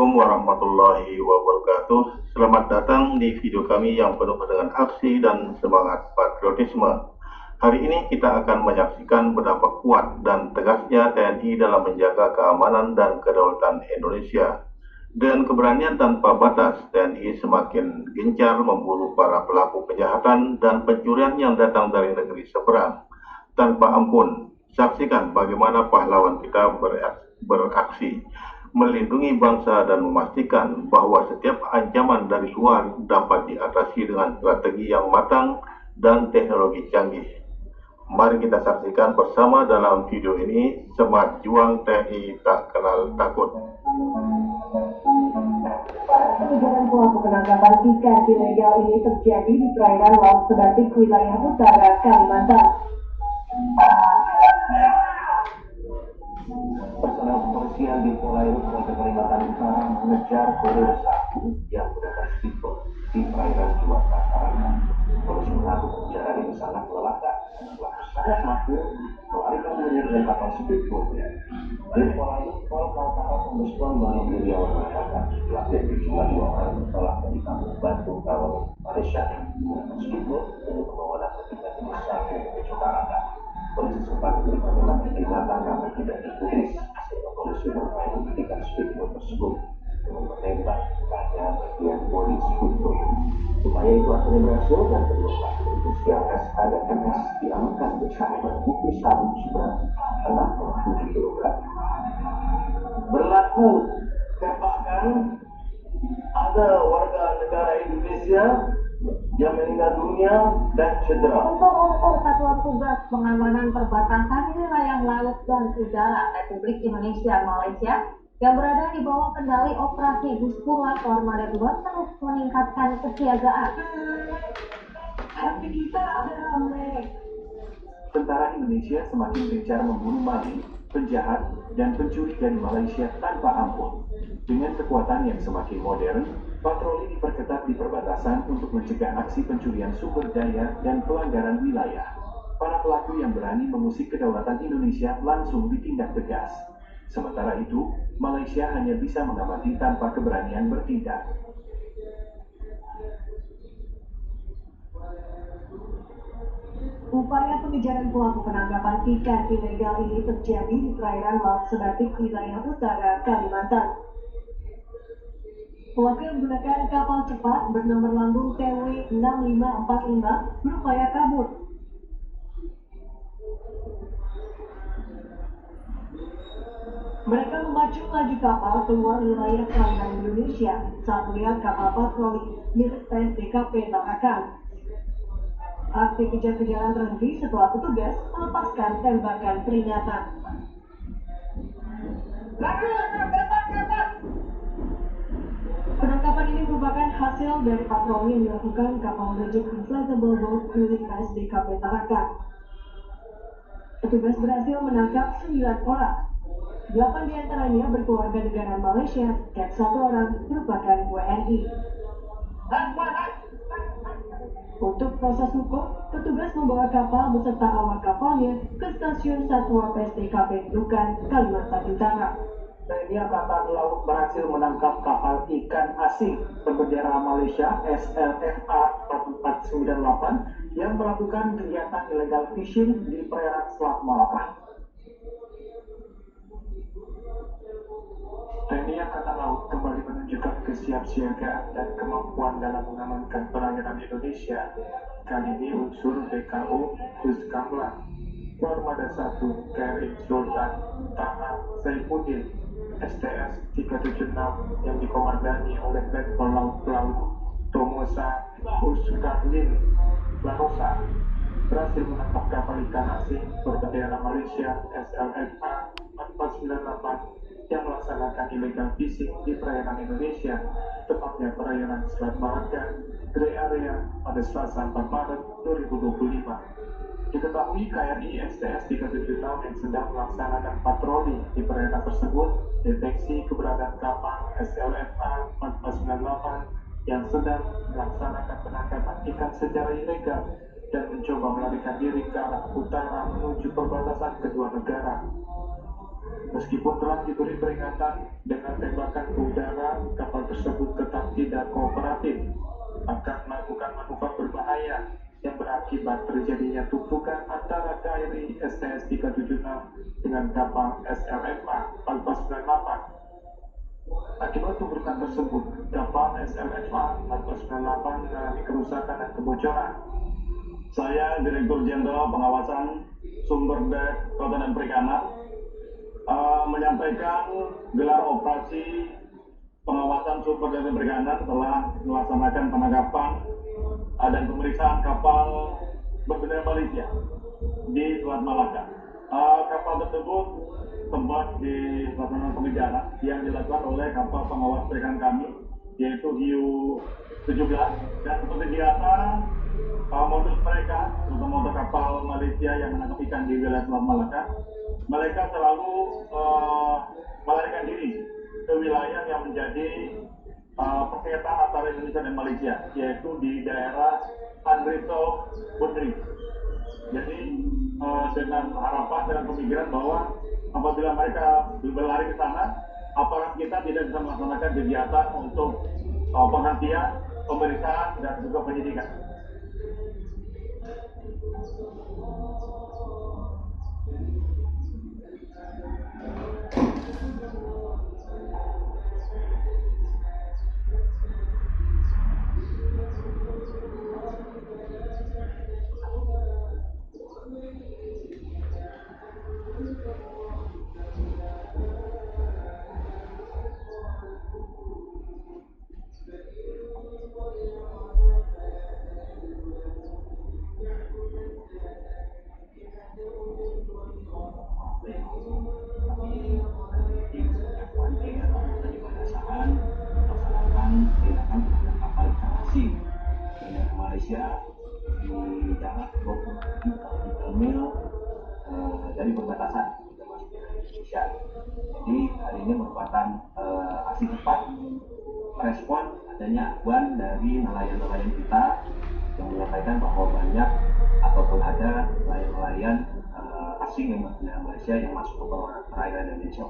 Assalamualaikum warahmatullahi wabarakatuh. Selamat datang di video kami yang penuh dengan aksi dan semangat patriotisme. Hari ini kita akan menyaksikan betapa kuat dan tegasnya TNI dalam menjaga keamanan dan kedaulatan Indonesia. Dengan keberanian tanpa batas, TNI semakin gencar memburu para pelaku kejahatan dan pencurian yang datang dari negeri seberang. Tanpa ampun, saksikan bagaimana pahlawan kita beraksi melindungi bangsa dan memastikan bahwa setiap ancaman dari luar dapat diatasi dengan strategi yang matang dan teknologi canggih. Mari kita saksikan bersama dalam video ini, Semangat Juang TNI Tak Kenal Takut. Kebijakan pelaku penangkapan ikan ilegal ini terjadi di perairan Laut Sebatik, wilayah utara Kalimantan. Personel kepolisian di Polairut, Kabupaten Kalimantan Utara mengejar kurir sabu yang menggunakan speedboat di perairan Juanda, Tarakan. Polisi mengaku kejaran ini sangat melelahkan. Setelah pelaku melarikan diri dengan kapal speedboatnya. Di Polairut, Kaltara Kombes Pol Bani Wiryawan mengatakan pelaku sejumlah 2 orang telah ditangkap Batu Kawal, Malaysia. Speedboat ini membawa narkotika jenis sabu menuju Tarakan. Polisi sempat memberikan tempat peringatan namun tidak ditulis, sehingga polisi berupaya menghentikan speedboat tersebut dengan menembak hanya bagian bodi speedboat. Upaya itu akhirnya berhasil dan kedua pelaku berinisial SA dan MS diamankan bersama barang bukti sabu seberat 6,7 kg. Berlaku tembakan, ada warga negara Indonesia yang meninggal dunia dan cedera. Untuk Satuan Tugas Pengamanan Perbatasan Wilayah Laut dan Udara Republik Indonesia Malaysia yang berada di bawah kendali Operasi Guspura Armada 2 terus meningkatkan kesiagaan. Hati kita ada rame. Tentara Indonesia semakin gencar memburu maling, penjahat, dan pencuri dari Malaysia tanpa ampun. Dengan kekuatan yang semakin modern, patroli diperketat di perbatasan untuk mencegah aksi pencurian sumber daya dan pelanggaran wilayah. Para pelaku yang berani mengusik kedaulatan Indonesia langsung ditindak tegas. Sementara itu, Malaysia hanya bisa mengamati tanpa keberanian bertindak. Upaya pengejaran pelaku penangkapan ikan ilegal ini terjadi di perairan Laut Sebatik, wilayah utara Kalimantan. Pelaku yang menggunakan kapal cepat bernomor lambung TW 6545 berupaya kabur. Mereka memacu laju kapal keluar wilayah perairan Indonesia saat melihat kapal patroli milik PSDKP Tarakan. Aksi kejar-kejaran terhenti setelah petugas melepaskan tembakan peringatan. Penangkapan ini merupakan hasil dari patroli yang dilakukan kapal reject inflatable boat milik PSDKP Tarakan. Petugas berhasil menangkap 9 orang. 8 diantaranya berkeluarga negara Malaysia dan 1 orang merupakan WNI. Untuk proses hukum, petugas membawa kapal beserta awak kapalnya ke stasiun Satwa PSDKP Nukan, Kalimantan Utara. TNI Angkatan Laut berhasil menangkap kapal ikan asing berbendera Malaysia SLFA 4498 yang melakukan kegiatan illegal fishing di perairan Selat Malaka. TNI Angkatan Laut kembali menunjukkan kesiapsiagaan dan kemampuan dalam mengamankan perairan Indonesia. Kali ini unsur BKO Kuskamla Armada 1 KRI Sultan Taha Saifuddin STS 376 yang dikomandani oleh Letkol Laut Tomosa Uskarlin Larosa berhasil menangkap kapal ikan asing berbendera Malaysia SLFA 4498 yang melaksanakan illegal fishing di perairan Indonesia, tepatnya perairan Selat Malaka, Grey Area pada Selasa 4 Maret 2025. Diketahui KRI STS 376 yang sedang melaksanakan patroli di perairan tersebut deteksi keberadaan kapal SLFA 4498 yang sedang melaksanakan penangkapan ikan secara ilegal dan mencoba melarikan diri ke arah utara menuju perbatasan kedua negara. Meskipun telah diberi peringatan dengan tembakan ke udara, kapal tersebut tetap tidak kooperatif, akan melakukan manuver berbahaya yang berakibat terjadinya tumpukan antara KRI STS-376 dengan kapal SLFA Alpha 98. Akibat tumpukan tersebut, kapal SLFA Alpha 98 mengalami kerusakan dan kebocoran. Saya Direktur Jenderal Pengawasan Sumber Daya Kelautan dan Perikanan menyampaikan gelar operasi pengawasan sumber daya perikanan setelah melaksanakan penangkapan dan pemeriksaan kapal berbendera Malaysia di Selat Malaka. Kapal tersebut sempat dilaksanakan pengejaran yang dilakukan oleh kapal pengawas perikanan kami, yaitu Hiu 17, dan seperti biasa modus mereka, terutama untuk kapal Malaysia yang menangkap ikan di wilayah Selat Malaka, mereka selalu melarikan diri ke wilayah yang menjadi persetan antara Indonesia dan Malaysia, yaitu di daerah Unresolved Boundary. Jadi dengan harapan, dengan pemikiran bahwa apabila mereka berlari ke sana, aparat kita tidak bisa melaksanakan kegiatan untuk penghentian, pemeriksaan, dan juga penyidikan. Malaysia di jarak 27 mil dari perbatasan Indonesia. Jadi hari ini merupakan aksi cepat merespon adanya aduan dari nelayan-nelayan kita yang menyampaikan bahwa banyak ataupun ada nelayan-nelayan asing yang berbendera Malaysia yang masuk ke perairan Indonesia.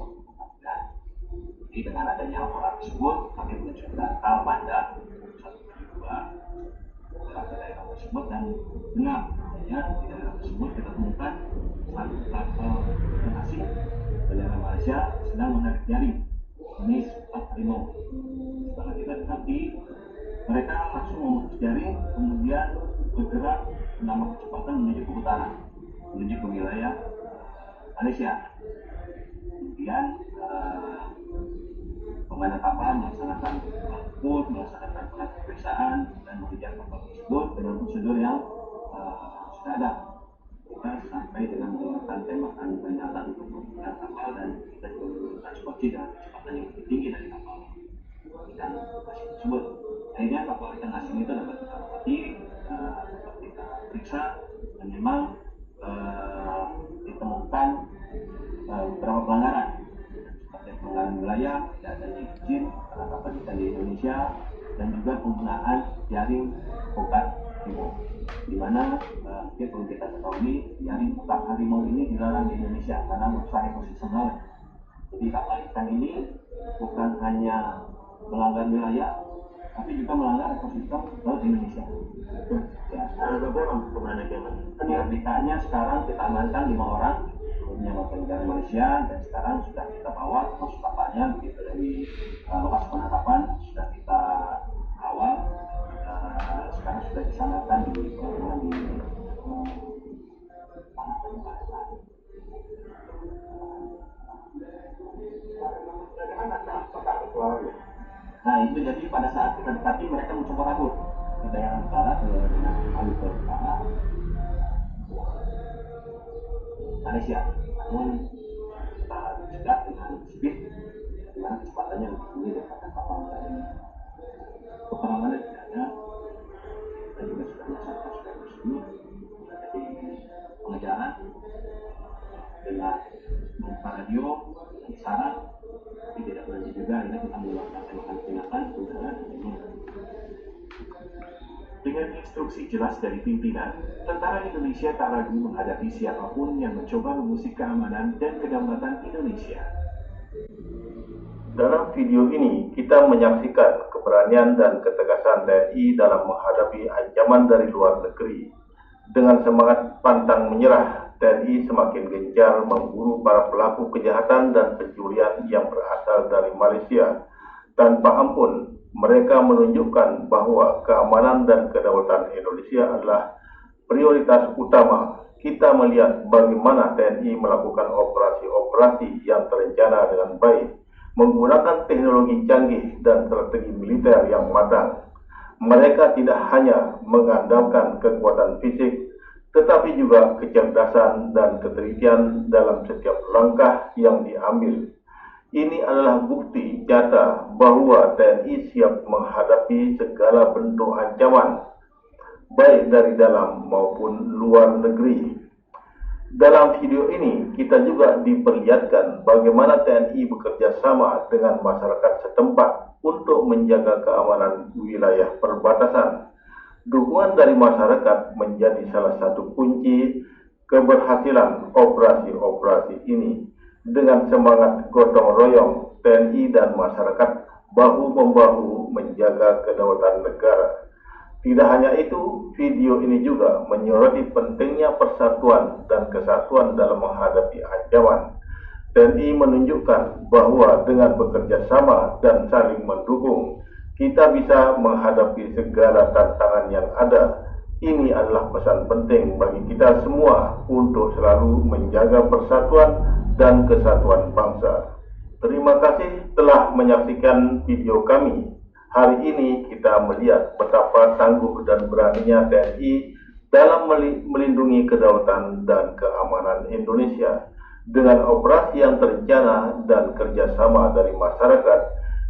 Jadi dengan adanya laporan tersebut, kami menunjukkan data pada 172 daerah tersebut, dan benar adanya di daerah tersebut kita temukan satu kapal ikan asing bendera Malaysia sedang menarik jaring jenis harimau. Setelah kita dekati, mereka langsung memutus jaring, kemudian bergerak menambah kecepatan menuju ke utara, menuju ke wilayah Malaysia. Kemudian pemain kapal melaksanakan pengangkut, melaksanakan pemeriksaan dan mengejar kapal tersebut dengan prosedur yang sudah ada. Kita sampai dengan menggunakan tembakan senjata untuk menghentikan kapal, dan kita juga menggunakan skoci dengan kecepatan yang lebih tinggi dari kapal ikan asing tersebut. Akhirnya kapal ikan asing itu dapat kita dapati, dapat kita periksa, dan memang ditemukan beberapa pelanggaran, seperti pelanggaran wilayah, tidak adanya izin penangkapan ikan di Indonesia, dan juga penggunaan jaring pokat harimau, di mana mungkin perlu kita ketahui jaring pokat harimau ini dilarang di Indonesia karena merusak ekosistem laut. Jadi kapal ikan ini bukan hanya melanggar wilayah, tapi juga melanggar ekosistem laut Indonesia. Ya, ada berapa orang kemana Penyelidikannya sekarang kita amankan 5 orang punya warga negara Malaysia, dan sekarang sudah kita bawa termasuk kapalnya begitu dari lokasi penangkapan sudah kita kawal, sekarang sudah disanakan di pelabuhan di Nah itu jadi pada saat kita dekati mereka mencoba kabur ke daerah utara, ke Maluku Utara, Malaysia. Namun kita cegat dengan speed di mana kecepatannya lebih tinggi daripada kapal lainnya. Keperangannya tidak ada. Kita juga sudah melaksanakan sudah tersebut. Jadi pengejaran dengan membuka radio, isyarat, tapi tidak berlanjut juga. Akhirnya kita mengeluarkan tembakan peringatan ke udara dan Dengan instruksi jelas dari pimpinan, tentara Indonesia tak ragu menghadapi siapapun yang mencoba mengusik keamanan dan kedaulatan Indonesia. Dalam video ini, kita menyaksikan keberanian dan ketegasan TNI dalam menghadapi ancaman dari luar negeri. Dengan semangat pantang menyerah, TNI semakin gencar memburu para pelaku kejahatan dan pencurian yang berasal dari Malaysia. Tanpa ampun, mereka menunjukkan bahwa keamanan dan kedaulatan Indonesia adalah prioritas utama. Kita melihat bagaimana TNI melakukan operasi-operasi yang terencana dengan baik, menggunakan teknologi canggih dan strategi militer yang matang. Mereka tidak hanya mengandalkan kekuatan fisik, tetapi juga kecerdasan dan ketelitian dalam setiap langkah yang diambil. Ini adalah bukti nyata bahwa TNI siap menghadapi segala bentuk ancaman, baik dari dalam maupun luar negeri. Dalam video ini, kita juga diperlihatkan bagaimana TNI bekerja sama dengan masyarakat setempat untuk menjaga keamanan wilayah perbatasan. Dukungan dari masyarakat menjadi salah satu kunci keberhasilan operasi-operasi ini. Dengan semangat gotong royong, TNI dan masyarakat bahu-membahu menjaga kedaulatan negara. Tidak hanya itu, video ini juga menyoroti pentingnya persatuan dan kesatuan dalam menghadapi ancaman. TNI menunjukkan bahwa dengan bekerja sama dan saling mendukung, kita bisa menghadapi segala tantangan yang ada. Ini adalah pesan penting bagi kita semua untuk selalu menjaga persatuan dan kesatuan bangsa. Terima kasih telah menyaksikan video kami. Hari ini kita melihat betapa tangguh dan beraninya TNI dalam melindungi kedaulatan dan keamanan Indonesia. Dengan operasi yang terencana dan kerjasama dari masyarakat,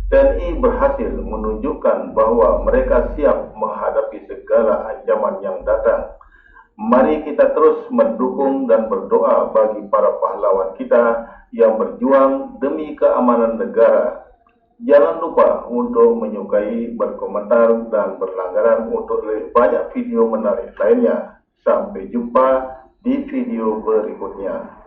TNI berhasil menunjukkan bahwa mereka siap menghadapi segala ancaman yang datang. Mari kita terus mendukung dan berdoa bagi para pahlawan kita yang berjuang demi keamanan negara. Jangan lupa untuk menyukai, berkomentar, dan berlangganan untuk lebih banyak video menarik lainnya. Sampai jumpa di video berikutnya.